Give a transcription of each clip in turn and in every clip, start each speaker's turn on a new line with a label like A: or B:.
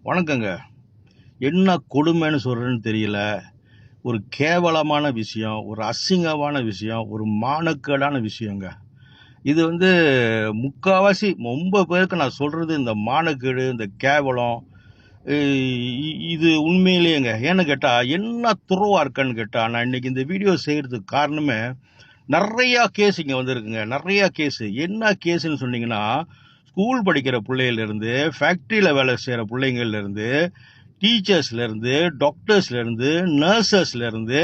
A: வணக்கங்க. என்ன கொடுமைன்னு சொல்றேன்னு தெரியல. ஒரு கேவலமான விஷயம், ஒரு அசிங்கமான விஷயம், ஒரு மானக்கேடான விஷயங்க. இது முக்காவாசி ரொம்ப பேருக்கு நான் சொல்றது இந்த மானக்கேடு, இந்த கேவலம், இது உண்மையிலேயேங்க. ஏன்னு கேட்டா, என்ன துறவா இருக்கேன்னு கேட்டா, நான் இன்னைக்கு இந்த வீடியோ செய்யறதுக்கு காரணமே, நெறைய கேஸ் இங்க வந்திருக்குங்க. நெறைய கேஸ். என்ன கேஸ்ன்னு சொன்னீங்கன்னா, ஸ்கூல் படிக்கிற பிள்ளையில இருந்து, ஃபேக்டரியில வேலை செய்யற பிள்ளைங்கள்ல இருந்து, டீச்சர்ஸ்ல இருந்து, டாக்டர்ஸ்ல இருந்து, நர்சஸ்ல இருந்து,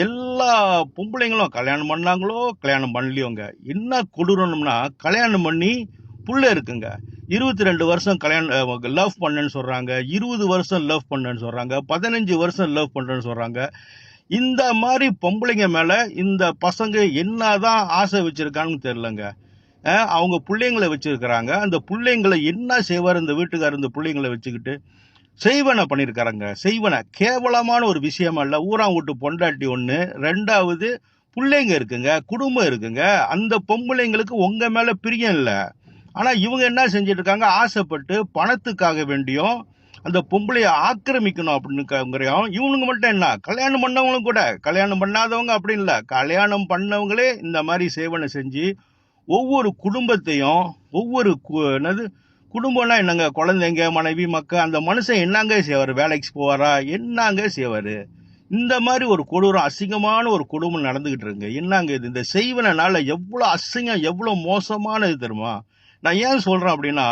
A: எல்லா பொம்பளைங்களும் கல்யாணம் பண்ணாங்களோ கல்யாணம் பண்ணலையோங்க. என்ன கொடூரம்னா, கல்யாணம் பண்ணி புள்ள இருக்குங்க. 22 வருஷம் கல்யாணம் லவ் பண்ணேன்னு சொல்றாங்க, 20 வருஷம் லவ் பண்ணேன்னு சொல்றாங்க, 15 வருஷம் லவ் பண்றேன்னு சொல்றாங்க. இந்த மாதிரி பொம்பளைங்க மேல இந்த பசங்க என்னதான் ஆசை வச்சிருக்கான்னு தெரியலங்க. அவங்க பிள்ளைங்களை வச்சிருக்கிறாங்க. அந்த பிள்ளைங்களை என்ன செய்வார் இந்த வீட்டுக்காரர்? இந்த பிள்ளைங்களை வச்சுக்கிட்டு செய்வன பண்ணிருக்காருங்க. செய்வன கேவலமான ஒரு விஷயமா இல்ல. ஊராங்குட்டு பொண்டாட்டி ஒண்ணு, ரெண்டாவது பிள்ளைங்க இருக்குங்க, குடும்பம் இருக்குங்க. அந்த பொம்பளைங்களுக்கு உங்க மேல பிரியம் இல்ல. ஆனா இவங்க என்ன செஞ்சிட்டு இருக்காங்க? ஆசைப்பட்டு பணத்துக்காக வேண்டியும் அந்த பொம்பளைய ஆக்கிரமிக்கணும் அப்படின்னுங்கிறோம். இவனுங்க மட்டும் என்ன, கல்யாணம் பண்ணவங்களும் கூட, கல்யாணம் பண்ணாதவங்க அப்படி இல்ல, கல்யாணம் பண்ணவங்களே இந்த மாதிரி சேவனை செஞ்சு ஒவ்வொரு குடும்பத்தையும் ஒவ்வொரு என்னது குடும்பம்னா என்னங்க, குழந்தைங்க, மனைவி, மக்கள், அந்த மனுஷன் என்னங்க செய்வாரு? வேலைக்கு போவாரா? என்னங்க செய்வாரு? இந்த மாதிரி ஒரு கொடூரம், அசிங்கமான ஒரு கொடுமை நடந்துகிட்டு இருக்குங்க. என்னங்க இது? இந்த செய்வனால எவ்வளவு அசிங்கம், எவ்வளவு மோசமானது தெரியுமா? நான் ஏன் சொல்றேன் அப்படின்னா,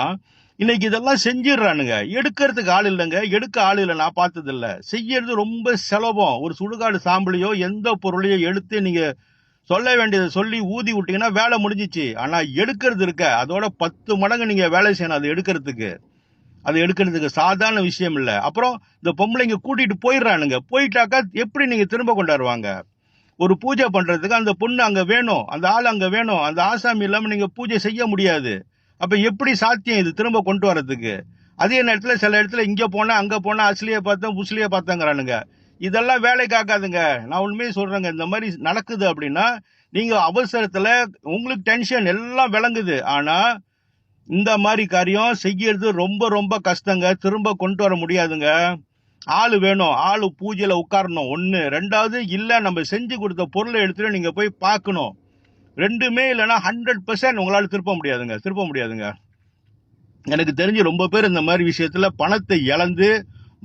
A: இன்னைக்கு இதெல்லாம் செஞ்சிடறானுங்க. எடுக்கிறதுக்கு ஆள் இல்லைங்க. எடுக்க ஆள் இல்லை. நான் பார்த்தது இல்ல. செய்யறது ரொம்ப சுலபம். ஒரு சுடுகாடு சாம்பலையோ எந்த பொருளையோ எடுத்து நீங்க சொல்ல வேண்டியதை சொல்லி ஊதி விட்டீங்கன்னா வேலை முடிஞ்சிச்சு. ஆனா எடுக்கிறது இருக்க, அதோட 10 மடங்கு நீங்க வேலை செய்யணும். அது எடுக்கிறதுக்கு சாதாரண விஷயம் இல்ல. அப்புறம் இந்த பொம்பளைங்க கூட்டிட்டு போயிடுறானுங்க. போயிட்டாக்கா எப்படி நீங்க திரும்ப கொண்டாடுவாங்க? ஒரு பூஜை பண்றதுக்கு அந்த பொண்ணு அங்க வேணும், அந்த ஆள் அங்க வேணும். அந்த ஆசாமி இல்லாம நீங்க பூஜை செய்ய முடியாது. அப்ப எப்படி சாத்தியம் இது திரும்ப கொண்டு வரதுக்கு? அதே நேரத்துல சில இடத்துல இங்க போனா அங்க போனா அஸ்லிய பார்த்தோம் புஸ்லிய பார்த்தங்கிறானுங்க. இதெல்லாம் வேலைக்கு ஆகாதுங்க. நான் உண்மையை சொல்றேங்க. இந்த மாதிரி நடக்குது அப்படின்னா நீங்க அவசரத்துல உங்களுக்கு டென்ஷன் எல்லாம் விளங்குது. ஆனா இந்த மாதிரி காரியம் செய்யறது ரொம்ப ரொம்ப கஷ்டங்க. திரும்ப கொண்டு வர முடியாதுங்க. ஆளு வேணும். ஆளு பூஜையில உட்காரணும் ஒண்ணு. ரெண்டாவது இல்ல, நம்ம செஞ்சு கொடுத்த பொருளை எடுத்துட்டு நீங்க போய் பார்க்கணும். ரெண்டுமே இல்லைன்னா 100% உங்களால திருப்ப முடியாதுங்க. எனக்கு தெரிஞ்சு ரொம்ப பேர் இந்த மாதிரி விஷயத்துல பணத்தை இழந்து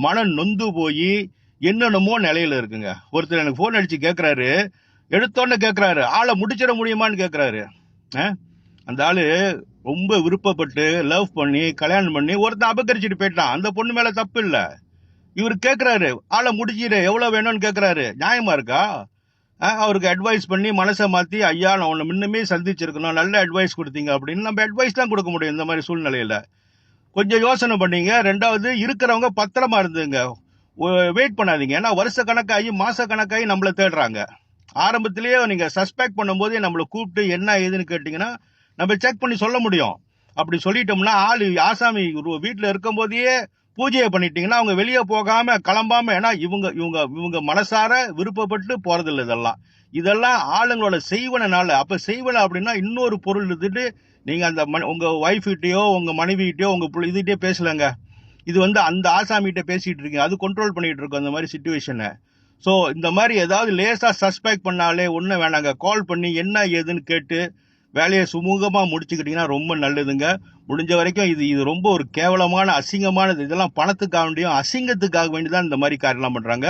A: மனம் நொந்து போய் என்னென்னமோ நிலையில இருக்குங்க. ஒருத்தர் எனக்கு போன் அடிச்சு கேட்கிறாரு, எடுத்தோன்னு கேட்கிறாரு, ஆளை முடிச்சிட முடியுமான்னு கேட்கிறாரு. அந்த ஆளு ரொம்ப விருப்பப்பட்டு லவ் பண்ணி கல்யாணம் பண்ணி ஒருத்தன் அபகரிச்சுட்டு போயிட்டான். அந்த பொண்ணு மேல தப்பு இல்ல. இவர் கேட்கிறாரு, ஆளை முடிச்சிட எவ்வளவு வேணும்னு கேட்கிறாரு. நியாயமா இருக்கா? அவருக்கு அட்வைஸ் பண்ணி மனசை மாத்தி, ஐயா நான் உன்னை முன்னமே சந்திச்சிருக்கணும், நல்ல அட்வைஸ் கொடுத்தீங்க அப்படின்னு நம்ம அட்வைஸ் தான் கொடுக்க முடியும் இந்த மாதிரி சூழ்நிலையில. கொஞ்சம் யோசனை பண்ணீங்க. ரெண்டாவது இருக்கிறவங்க பத்திரமா இருந்துங்க. வெயிட் பண்ணாதீங்க. ஏன்னா வருஷ கணக்காகி மாச கணக்காகி நம்மள தேடுறாங்க. ஆரம்பத்திலேயே நீங்க சஸ்பெக்ட் பண்ணும்போதே நம்மளை கூப்பிட்டு என்ன ஏதுன்னு கேட்டீங்கன்னா நம்ம செக் பண்ணி சொல்ல முடியும். அப்படி சொல்லிட்டோம்னா ஆளு ஆசாமி வீட்டுல இருக்கும் போதே பூஜையை பண்ணிட்டீங்கன்னா அவங்க வெளியே போகாம கிளம்பாம, ஏன்னா இவங்க இவங்க இவங்க மனசார விருப்பப்பட்டு போறதில்லை. இதெல்லாம் ஆளுங்களோட செய்வனால. அப்ப செய்வன அப்படின்னா இன்னொரு பொருள் இருந்துட்டு நீங்க அந்த உங்க ஒய்ஃப் கிட்டயோ உங்க மனைவி கிட்டயோ உங்க இதுகிட்டே பேசலங்க. இது அந்த ஆசாமிகிட்ட பேசிட்டு இருக்கீங்க. அது கண்ட்ரோல் பண்ணிட்டு இருக்கோம் அந்த மாதிரி சிச்சுவேஷனை. ஸோ இந்த மாதிரி ஏதாவது லேசா சஸ்பெக்ட் பண்ணாலே ஒன்றும் வேணாங்க, கால் பண்ணி என்ன ஏதுன்னு கேட்டு வேலையை சுமூகமாக முடிச்சுக்கிட்டீங்கன்னா ரொம்ப நல்லதுங்க. முடிஞ்ச வரைக்கும் இது ரொம்ப ஒரு கேவலமான அசிங்கமானது. இதெல்லாம் பணத்துக்காக வேண்டியும் அசிங்கத்துக்காக வேண்டிதான் இந்த மாதிரி காரியம்லாம் பண்றாங்க.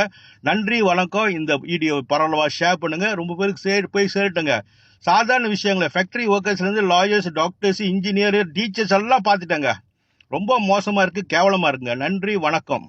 A: நன்றி, வணக்கம். இந்த வீடியோ பரவலவா ஷேர் பண்ணுங்க. ரொம்ப பேருக்கு போய் சேரட்டுங்க. சாதாரண விஷயங்களை ஃபேக்டரி ஒர்க்கர்ஸ்ல இருந்து லாயர்ஸ், டாக்டர்ஸ், இன்ஜினியர், டீச்சர்ஸ் எல்லாம் பார்த்துட்டாங்க. ரொம்ப மோசமா இருக்கு, கேவலமா இருக்குங்க. நன்றி, வணக்கம்.